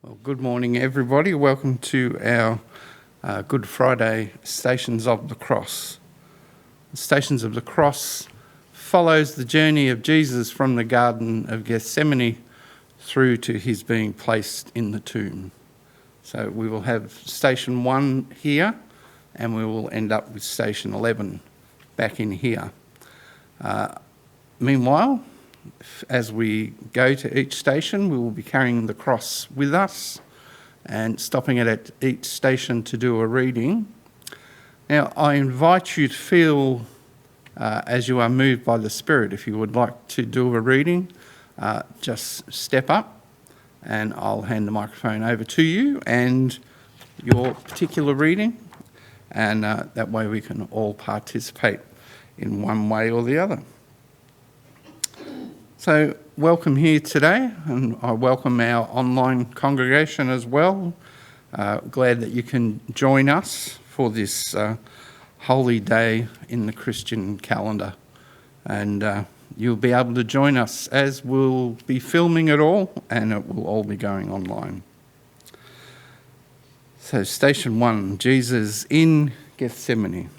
Well, good morning, everybody. Welcome to our Good Friday Stations of the Cross. The Stations of the Cross follows the journey of Jesus from the Garden of Gethsemane through to his being placed in the tomb. So we will have Station 1 here, and we will end up with Station 11 back in here. Meanwhile, as we go to each station, we will be carrying the cross with us and stopping it at each station to do a reading. Now, I invite you to feel, as you are moved by the Spirit, if you would like to do a reading, just step up and I'll hand the microphone over to you and your particular reading, and that way we can all participate in one way or the other. So welcome here today, and I welcome our online congregation as well. Glad that you can join us for this holy day in the Christian calendar. And you'll be able to join us as we'll be filming it all, and it will all be going online. So Station 1, Jesus in Gethsemane.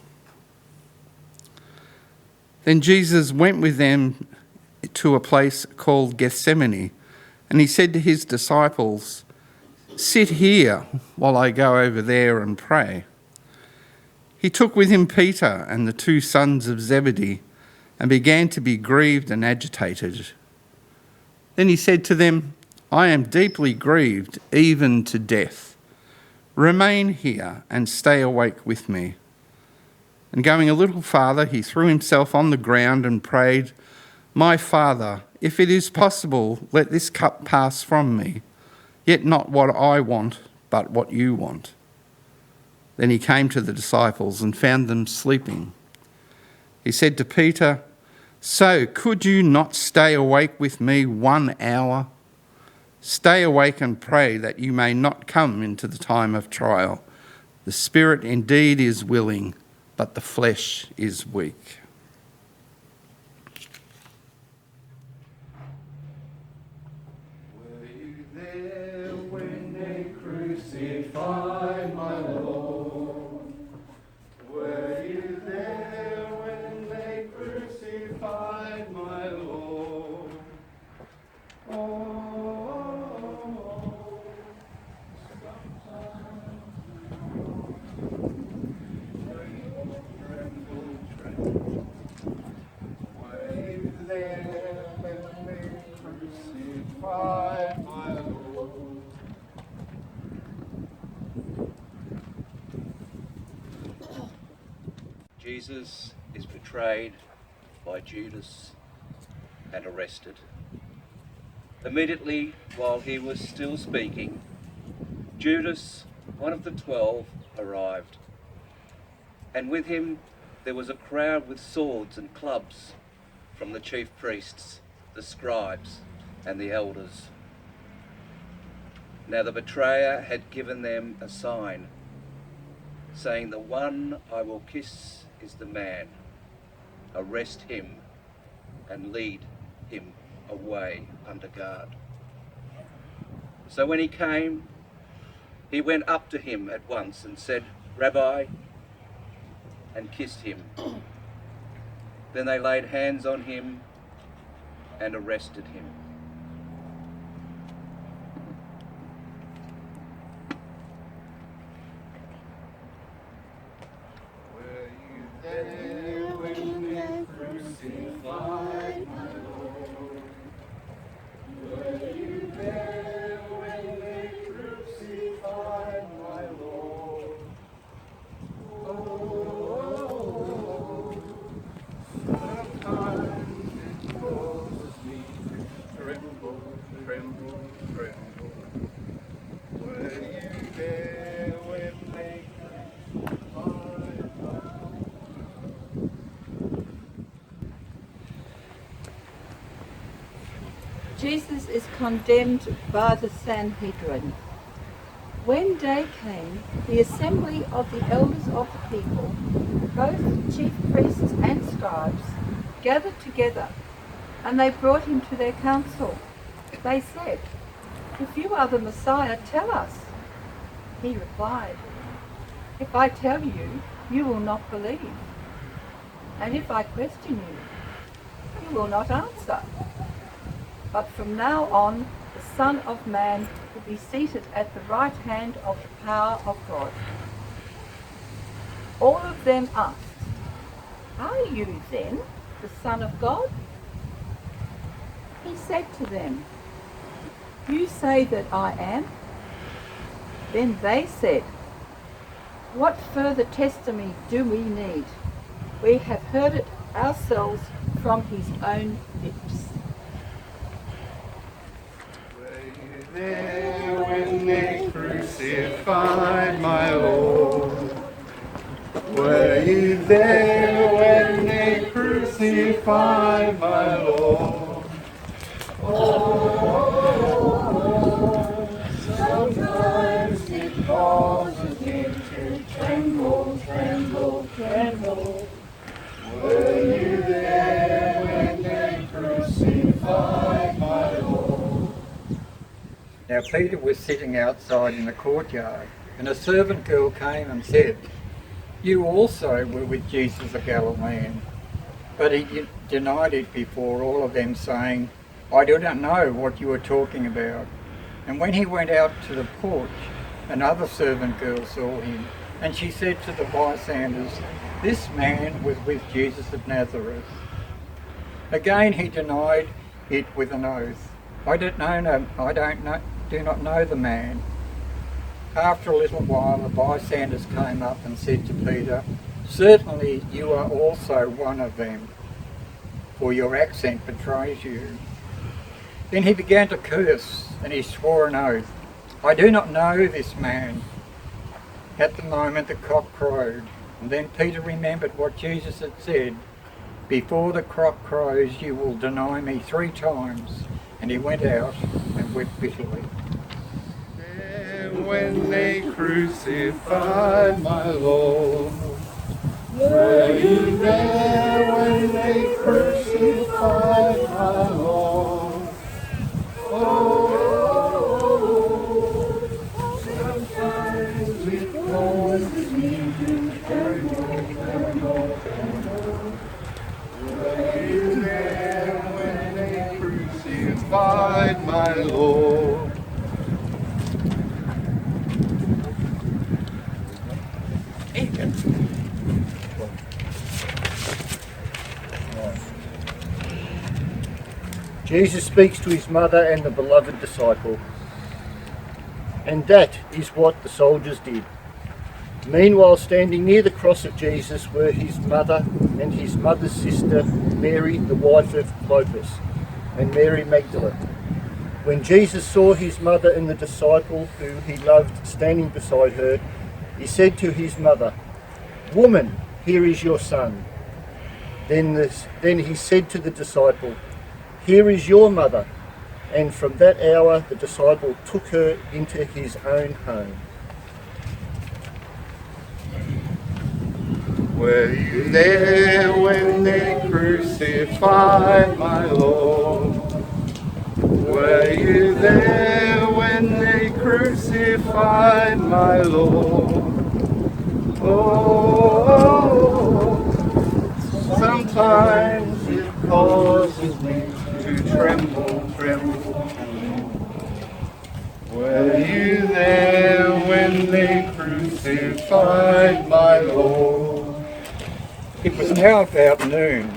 Then Jesus went with them to a place called Gethsemane, and he said to his disciples, "Sit here while I go over there and pray." He took with him Peter and the two sons of Zebedee and began to be grieved and agitated. Then he said to them, "I am deeply grieved, even to death. Remain here and stay awake with me." And going a little farther, he threw himself on the ground and prayed, "My Father, if it is possible, let this cup pass from me, yet not what I want, but what you want." Then he came to the disciples and found them sleeping. He said to Peter, "So could you not stay awake with me 1 hour? Stay awake and pray that you may not come into the time of trial. The spirit indeed is willing, but the flesh is weak." Crucified my Lord. Were you there when they crucified my Lord? Oh, sometimes tremble. Were you there when they crucified my Lord? Jesus is betrayed by Judas and arrested. Immediately, while he was still speaking, Judas, one of the 12, arrived. And with him there was a crowd with swords and clubs from the chief priests, the scribes, and the elders. Now the betrayer had given them a sign, saying, "The one I will kiss is the man. Arrest him and lead him away under guard." So when he came, he went up to him at once and said, "Rabbi," and kissed him. Then they laid hands on him and arrested him. There when they crucified my Lord. Were you there when they crucified my Lord? Oh, sometimes it causes me to tremble, tremble, tremble. Were you there when they crucified my Lord? Jesus is condemned by the Sanhedrin. When day came, the assembly of the elders of the people, both chief priests and scribes, gathered together, and they brought him to their council. They said, "If you are the Messiah, tell us." He replied, "If I tell you, you will not believe. And if I question you, you will not answer. But from now on, the Son of Man will be seated at the right hand of the power of God." All of them asked, "Are you then the Son of God?" He said to them, "You say that I am." Then they said, "What further testimony do we need? We have heard it ourselves from his own lips." Were you there when they crucified my Lord? Were you there when they crucified my Lord? Sometimes it causes me to tremble, tremble, tremble. Were you there when they crucified my Lord? Now Peter was sitting outside in the courtyard, and a servant girl came and said, "You also were with Jesus the Galilean." But he denied it before all of them, saying, "I do not know what you are talking about." And when he went out to the porch, another servant girl saw him, and she said to the bystanders, "This man was with Jesus of Nazareth." Again he denied it with an oath, do not know the man." After a little while the bystanders came up and said to Peter, "Certainly you are also one of them, for your accent betrays you." Then he began to curse, and he swore an oath, "I do not know this man." At the moment the cock crowed, and then Peter remembered what Jesus had said, "Before the cock crows you will deny me 3 times." And he went out and wept bitterly. When they crucified my Lord, were you there when they crucified my Lord? Oh, sometimes it causes me to tremble, tremble, tremble. Were you there when they crucified my Lord? Jesus speaks to his mother and the beloved disciple. And that is what the soldiers did. Meanwhile, standing near the cross of Jesus were his mother and his mother's sister, Mary, the wife of Clopas, and Mary Magdalene. When Jesus saw his mother and the disciple who he loved standing beside her, he said to his mother, "Woman, here is your son." Then he said to the disciple, "Here is your mother." And from that hour the disciple took her into his own home. Were you there when they crucified my Lord? Were you there when they crucified my Lord? Oh, sometimes it causes me to tremble, tremble, tremble. Were you there when they crucified my Lord? It was now about noon,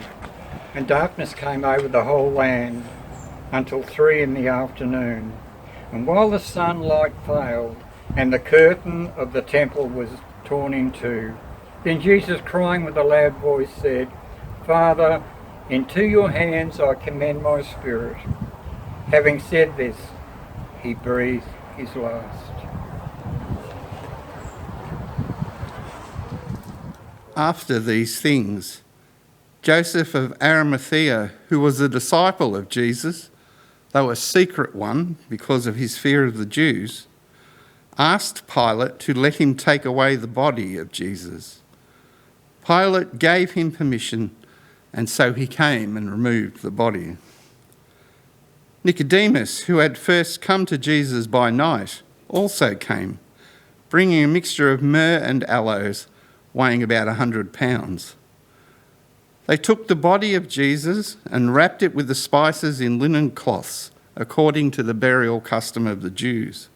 and darkness came over the whole land until 3 in the afternoon. And while the sunlight failed and the curtain of the temple was torn in two, then Jesus, crying with a loud voice, said, "Father, into your hands I commend my spirit." Having said this, he breathed his last. After these things, Joseph of Arimathea, who was a disciple of Jesus, though a secret one because of his fear of the Jews, asked Pilate to let him take away the body of Jesus. Pilate gave him permission, and so he came and removed the body. Nicodemus, who had first come to Jesus by night, also came, bringing a mixture of myrrh and aloes, weighing about 100 pounds. They took the body of Jesus and wrapped it with the spices in linen cloths, according to the burial custom of the Jews.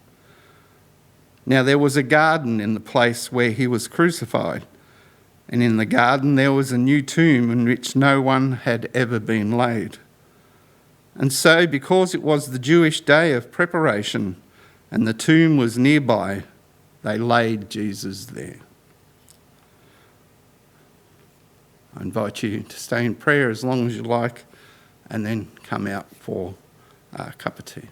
Now there was a garden in the place where he was crucified, and in the garden there was a new tomb in which no one had ever been laid. And so, because it was the Jewish day of preparation and the tomb was nearby, they laid Jesus there. I invite you to stay in prayer as long as you like and then come out for a cup of tea.